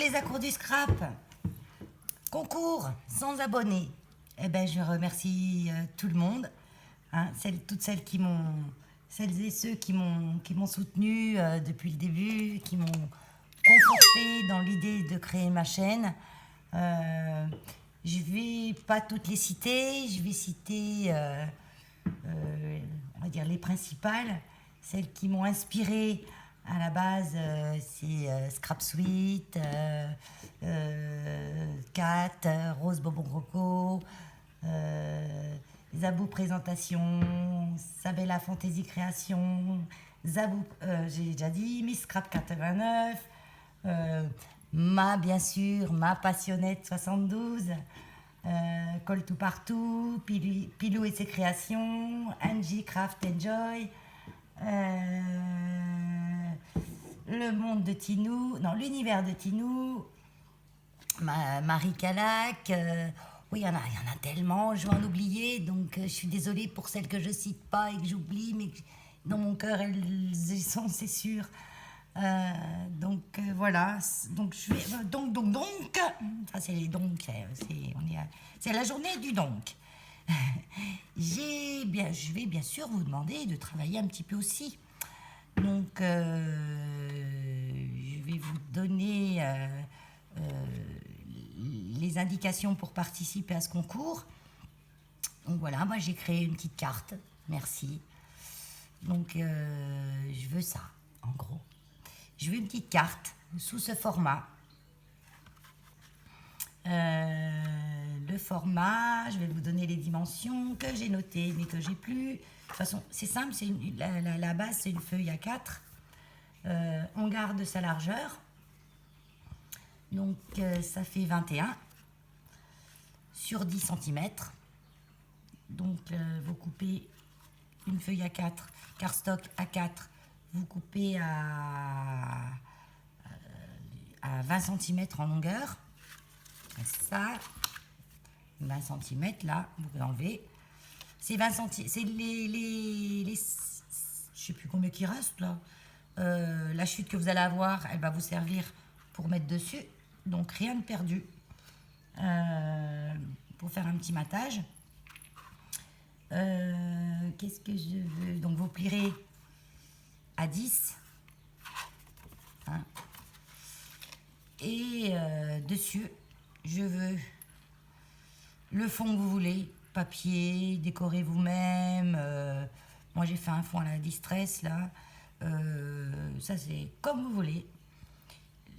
les accours du scrap. Concours sans abonnés. Eh ben, je remercie tout le monde, hein, toutes celles qui m'ont, celles et ceux qui m'ont soutenu depuis le début, qui m'ont conforté dans l'idée de créer ma chaîne. Je vais pas toutes les citer, je vais citer, on va dire les principales, celles qui m'ont inspiré. À la base, c'est Scrap Suite, Cat, Rose Bobon Croco, Zabou Présentation, Sabella Fantasy Création, Zabou, j'ai déjà dit, Miss Scrap 89, bien sûr, ma passionnette 72, Call to Partout, Pilou et ses créations, Angie Craft Enjoy, le monde de Tinou, non, l'univers de Tinou, Marie Calac, oui, il y en a tellement, je vais en oublier, donc je suis désolée pour celles que je cite pas et que j'oublie, mais dans mon cœur, elles y sont, c'est sûr. Voilà, donc je vais, donc, ça c'est les donc, c'est la journée du donc. Je vais bien sûr vous demander de travailler un petit peu aussi. Donc, je vais vous donner les indications pour participer à ce concours. Donc voilà, moi j'ai créé une petite carte, merci. Donc, je veux ça, en gros. Je veux une petite carte sous ce format. Le format, je vais vous donner les dimensions que j'ai notées mais que j'ai plus. De toute façon, c'est simple, la base c'est une feuille A4. On garde sa largeur. Donc ça fait 21 sur 10 cm. Donc vous coupez une feuille A4, cardstock A4, vous coupez à 20 cm en longueur. Ça, 20 cm là, vous pouvez enlever. C'est 20 cm, c'est les je sais plus combien qui reste là. La chute que vous allez avoir, elle va vous servir pour mettre dessus. Donc rien de perdu. Pour faire un petit matage. Qu'est-ce que je veux? Donc vous plierez à 10. Hein. Et dessus, je veux le fond que vous voulez, papier, décorez vous-même. Moi, j'ai fait un fond à la distress, là. Ça, c'est comme vous voulez.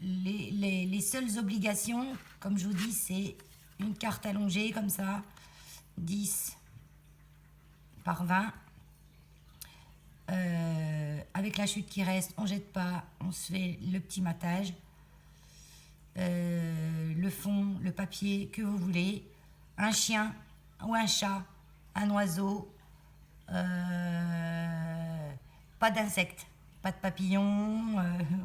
Les seules obligations, comme je vous dis, c'est une carte allongée, comme ça, 10 par 20. Avec la chute qui reste, on jette pas, on se fait le petit matage. Le fond, le papier que vous voulez, un chien ou un chat, un oiseau, pas d'insectes, pas de papillons,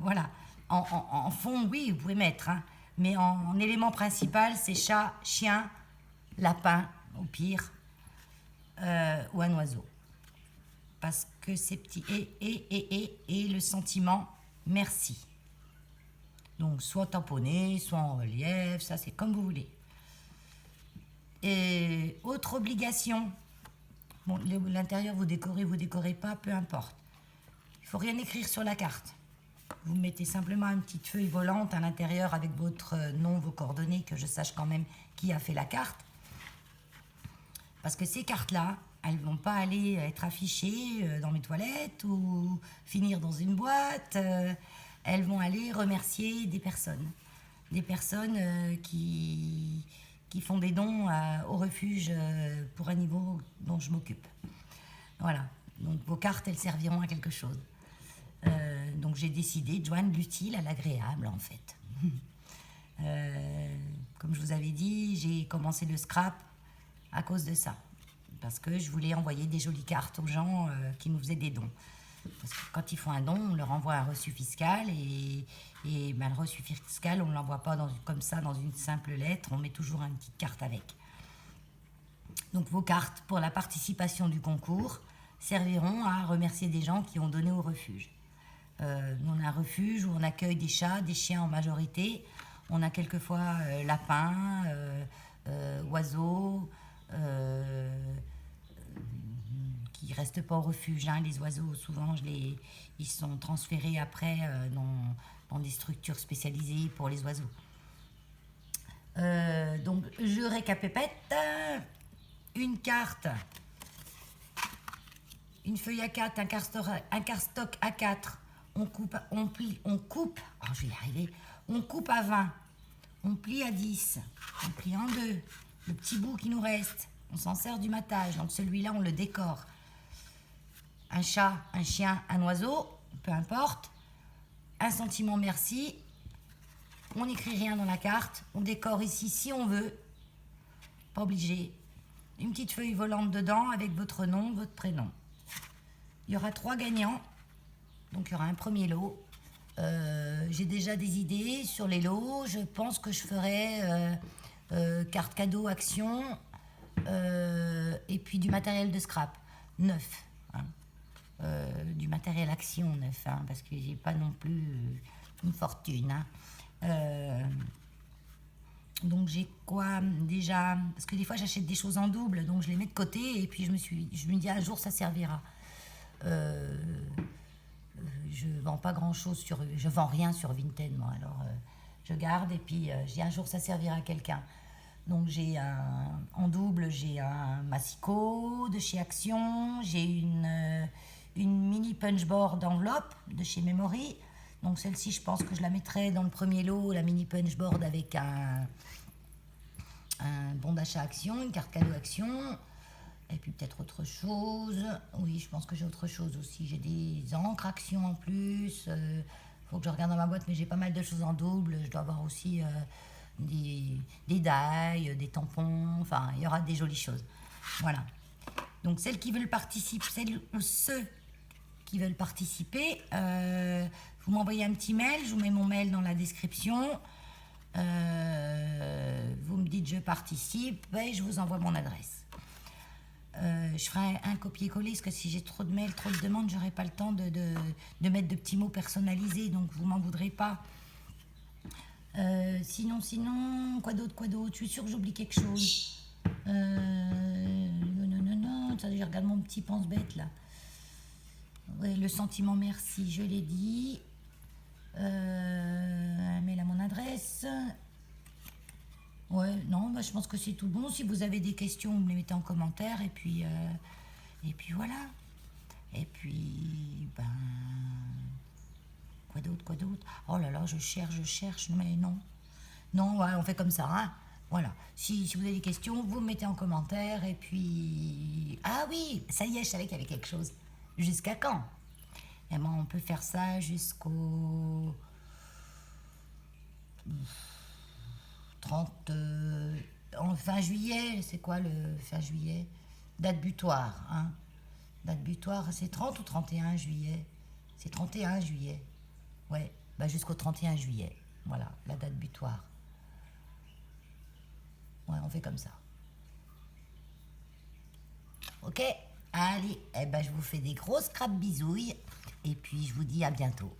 voilà. En fond, oui, vous pouvez mettre, hein, mais en élément principal, c'est chat, chien, lapin, au pire, ou un oiseau. Parce que c'est petit. Et le sentiment, merci. Donc, soit tamponné, soit en relief, ça c'est comme vous voulez. Et autre obligation, bon, l'intérieur vous décorez pas, peu importe. Il faut rien écrire sur la carte. Vous mettez simplement une petite feuille volante à l'intérieur avec votre nom, vos coordonnées, que je sache quand même qui a fait la carte. Parce que ces cartes-là, elles ne vont pas aller être affichées dans mes toilettes ou finir dans une boîte. Elles vont aller remercier des personnes qui font des dons au refuge pour un niveau dont je m'occupe. Voilà, donc vos cartes, elles serviront à quelque chose. Donc j'ai décidé de joindre l'utile à l'agréable, en fait. Comme je vous avais dit, j'ai commencé le scrap à cause de ça. Parce que je voulais envoyer des jolies cartes aux gens qui nous faisaient des dons. Parce que quand ils font un don, on leur envoie un reçu fiscal et le reçu fiscal, on ne l'envoie pas comme ça dans une simple lettre, on met toujours une petite carte avec. Donc vos cartes pour la participation du concours serviront à remercier des gens qui ont donné au refuge. Nous, on a un refuge où on accueille des chats, des chiens en majorité. On a quelquefois lapins, oiseaux, qui restent pas au refuge. Hein. Les oiseaux, souvent, ils sont transférés après dans des structures spécialisées pour les oiseaux. Donc, je récapépète. Une carte, une feuille A4, un cardstock A4. On coupe, oh, je vais y arriver. On coupe à 20, on plie à 10, on plie en deux. Le petit bout qui nous reste, on s'en sert du matage. Donc celui-là, on le décore. Un chat, un chien, un oiseau, peu importe. Un sentiment merci. On n'écrit rien dans la carte. On décore ici si on veut. Pas obligé. Une petite feuille volante dedans avec votre nom, votre prénom. Il y aura 3 gagnants. Donc il y aura un premier lot. J'ai déjà des idées sur les lots. Je pense que je ferai carte cadeau action et puis du matériel de scrap neuf. Hein. Du matériel action neuf, hein, parce que j'ai pas non plus une fortune. Hein. Donc j'ai quoi déjà, parce que des fois j'achète des choses en double, donc je les mets de côté et puis je me dis un jour ça servira. Je vends pas grand chose je vends rien sur Vinted moi, alors je garde et puis je dis un jour ça servira à quelqu'un. Donc j'ai en double, j'ai un massicot de chez Action, j'ai une mini punchboard enveloppe de chez Memory. Donc celle-ci, je pense que je la mettrai dans le premier lot, la mini punchboard avec un bon d'achat Action, une carte cadeau Action, et puis peut-être autre chose. Oui, je pense que j'ai autre chose aussi. J'ai des encres Action en plus. Faut que je regarde dans ma boîte, mais j'ai pas mal de choses en double. Je dois avoir aussi des die, des tampons. Enfin, il y aura des jolies choses. Voilà. Donc celles qui veulent participer, celles ou ceux qui veulent participer, vous m'envoyez un petit mail, je vous mets mon mail dans la description, vous me dites je participe et je vous envoie mon adresse. Je ferai un copier-coller parce que si j'ai trop de mails, trop de demandes, j'aurai pas le temps de mettre de petits mots personnalisés, donc vous m'en voudrez pas. Sinon, quoi d'autre, je suis sûre que j'oublie quelque chose. Non, ça, je regarde mon petit pense-bête là. Ouais, le sentiment merci, je l'ai dit. Un mail à mon adresse. Ouais, non, je pense que c'est tout bon. Si vous avez des questions, vous me les mettez en commentaire. Et puis voilà. Et puis, quoi d'autre. Oh là là, je cherche, mais non. Non, voilà, on fait comme ça, hein. Voilà. Si vous avez des questions, vous me mettez en commentaire. Et puis... Ah oui, ça y est, je savais qu'il y avait quelque chose. Jusqu'à quand? Eh ben, on peut faire ça jusqu'au 30... en fin juillet, c'est quoi le fin juillet? Date butoir, hein? Date butoir, c'est 30 ou 31 juillet? C'est 31 juillet. Ouais, jusqu'au 31 juillet. Voilà, la date butoir. Ouais, on fait comme ça. Ok? Allez, je vous fais des grosses crabes bisouilles et puis je vous dis à bientôt.